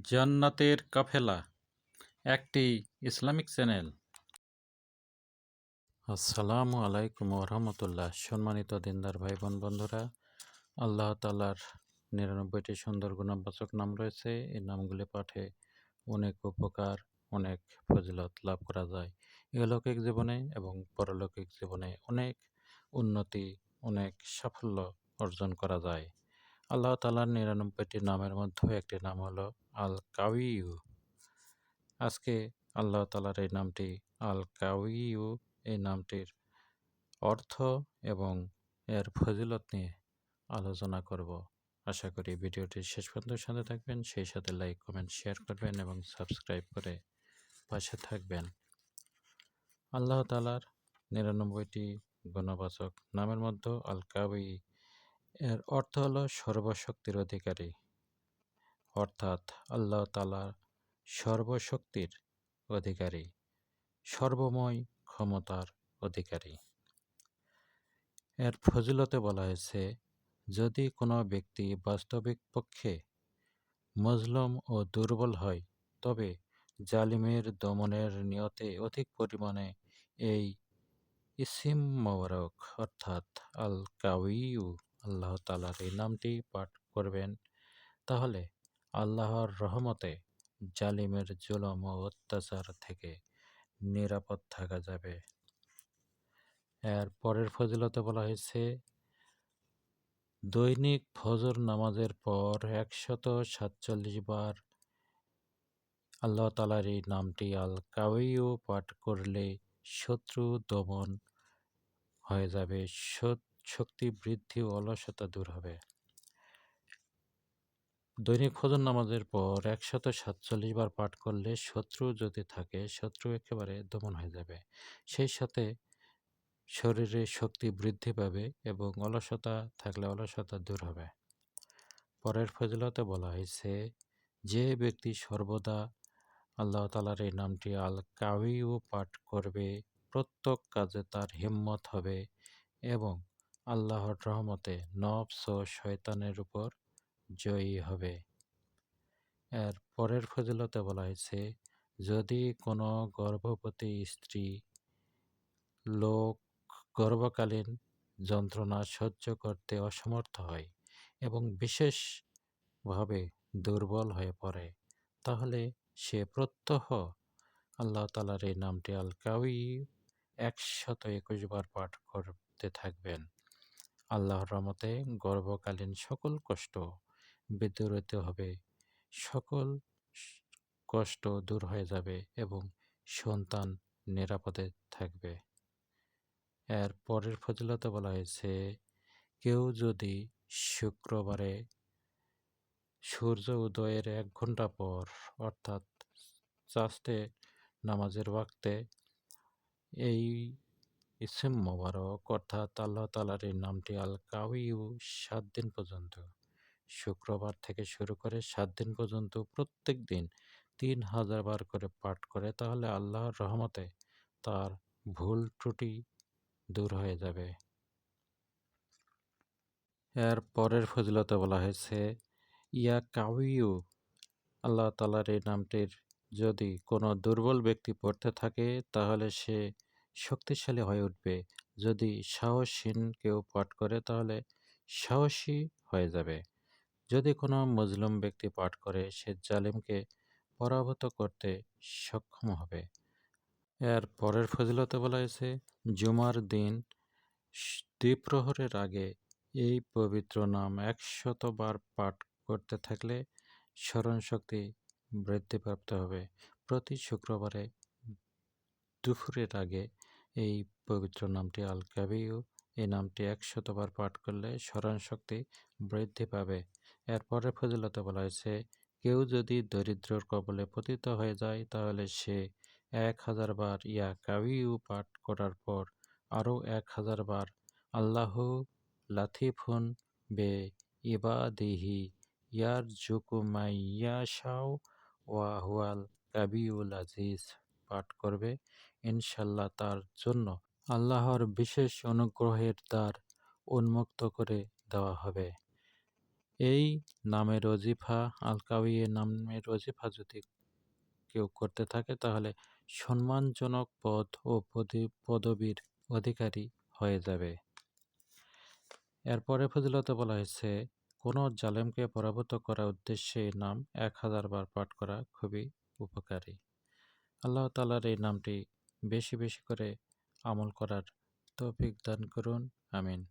জান্নাতের কাফেলা একটি Islamic channel. আসসালামু আলাইকুম ওরহমতুল্লাহ। সম্মানিত দিনদার ভাই বোন বন্ধুরা, আল্লাহ তালার ৯৯টি সুন্দর গুণবাচক নাম রয়েছে। এই নামগুলি পাঠে অনেক উপকার, অনেক ফজিলত লাভ করা যায়। ইহলৌকিক জীবনে এবং পরলৌকিক জীবনে অনেক উন্নতি, অনেক সাফল্য অর্জন করা যায়। আল্লাহ তালার ৯৯টি নামের মধ্যে একটি নাম হলো আল কাউইয়ু। আজকে আল্লাহ তালার এই নামটি আল কাউইয়ু, এই নামটির অর্থ এবং এর ফজিলত নিয়ে আলোচনা করব। আশা করি ভিডিওটি শেষ পর্যন্ত সাথে থাকবেন, সেই সাথে লাইক, কমেন্ট, শেয়ার করবেন এবং সাবস্ক্রাইব করে পাশে থাকবেন। আল্লাহ তালার ৯৯টি গুণবাচক নামের মধ্যে আল কাউই এর অর্থ হলো সর্বশক্তির অধিকারী, অর্থাৎ আল্লাহ তালা সর্বশক্তির অধিকারী, সর্বময় ক্ষমতার অধিকারী। এর ফজিলতে বলা হয়েছে, যদি কোনো ব্যক্তি বাস্তবিক পক্ষে মজলুম ও দুর্বল হয়, তবে জালিমের দমনের নিয়তে অধিক পরিমাণে এই ইসিম মোবারক অর্থাৎ আল কাউইয়ু, আল্লাহ তাআলার এই নামটি পাঠ করবেন, তাহলে আল্লাহর রহমতে জালিমের জুলম ও অত্যাচার থেকে নিরাপদ থাকা যাবে। এর পরের ফজিলতে বলা হয়েছে, দৈনিক ফজর নামাজের পর ১৪৭ বার আল্লাহ তাআলার এই নামটি আল কাউইয়ু পাঠ করলে শত্রু দমন হয়ে যাবে, শক্তি বৃদ্ধি ও অলসতা দূর হবে। দৈনিক ফজর নামাজের পর ১৪৭ বার পাঠ করলে শত্রু যদি থাকে, শত্রু একেবারে দমন হয়ে যাবে। সেই সাথে শরীরে শক্তি বৃদ্ধি পাবে এবং অলসতা থাকলে অলসতা দূর হবে। পরের ফজিলতে বলা হয়েছে, যে ব্যক্তি সর্বদা আল্লাহ তাআলার এই নামটি আল কাউইয়ু পাঠ করবে, প্রত্যেক কাজে তার হিম্মত হবে এবং আল্লাহর রহমতে নফস ও শয়তানের উপর জয়ী হবে। এর পরের ফজিলতে বলা হয়েছে, যদি কোনো গর্ভবতী স্ত্রী লোক গর্ভকালীন যন্ত্রণা সহ্য করতে অসমর্থ হয় এবং বিশেষভাবে দুর্বল হয়ে পড়ে, তাহলে সে প্রত্যহ আল্লাহ তাআলার এই নামটি আল কাউইয়ু ১২১ বার পাঠ করতে থাকবেন। আল্লাহর রহমতে গর্ভকালীন সকল কষ্ট বিদূরিত হবে, সকল কষ্ট দূর হয়ে যাবে এবং সন্তান নিরাপদে থাকবে। এর পরের ফজিলতে বলা হয়েছে, কেউ যদি শুক্রবারে সূর্য উদয়ের ১ ঘন্টা পর অর্থাৎ চাষতে নামাজের ওয়াক্তে এই ইসিম মোবারক অর্থাৎ আল্লাহ তাআলার এই নামটি আল কাউইয়ু ৭ দিন পর্যন্ত, শুক্রবার থেকে শুরু করে ৭ দিন পর্যন্ত প্রত্যেক দিন ৩০০০ বার করে পাঠ করে, তাহলে আল্লাহর রহমতে তার ভুল ত্রুটি দূর হয়ে যাবে। এর পরের ফজিলতে বলা হয়েছে, ইয়া কাউইয়ু, আল্লাহ তাআলার এই নামটির যদি কোনো দুর্বল ব্যক্তি পড়তে থাকে, তাহলে সে শক্তিশালী হয়ে উঠবে। যদি সাহসহীন কেউ পাঠ করে, তাহলে সাহসী হয়ে যাবে। যদি কোনো মজলুম ব্যক্তি পাঠ করে, সে জালিমকে পরাভূত করতে সক্ষম হবে। এর পরের ফজিলতে বলা হয়েছে, জুমার দিন দ্বিপ্রহরের আগে এই পবিত্র নাম ১০০ বার পাঠ করতে থাকলে স্মরণশক্তি বৃদ্ধিপ্রাপ্ত হবে। প্রতি শুক্রবারে দুপুরের আগে এই পবিত্র নামটি আল কাউইয়ু, এই নামটি ১০০ বার পাঠ করলে স্মরণশক্তি বৃদ্ধি পাবে। এরপরে ফজিলতে বলা হয়েছে, কেউ যদি দরিদ্রর কবলে পতিত হয়ে যায়, তাহলে সে ১০০০ বার ইয়া কাউইয়ু পাঠ করার পর আরও ১০০০ বার আল্লাহু লাতিফুন বে ইবাদিহি ইয়ারযুকু মাইয়াশাউ ওয়া হুয়াল কাবিউল আজিজ পাঠ করবে। ইনশাল্লাহ তার জন্য আল্লাহর বিশেষ অনুগ্রহের দ্বার উন্মুক্ত করে দেওয়া হবে। এই নামের ওজিফা আল-কাউইয়ে নামের ওজিফা যদি কেউ করতে থাকে তাহলে সম্মানজনক পদ ও পদবীর অধিকারী হয়ে যাবে। এরপরে ফজিলতে বলা হয়েছে কোনো জালেমকে পরাভূত করার উদ্দেশ্যে এই নাম 1000 বার পাঠ করা খুবই উপকারী। আল্লাহ তাআলার এই নামটি বেশি বেশি করে আমল করার তৌফিক দান করুন। আমিন।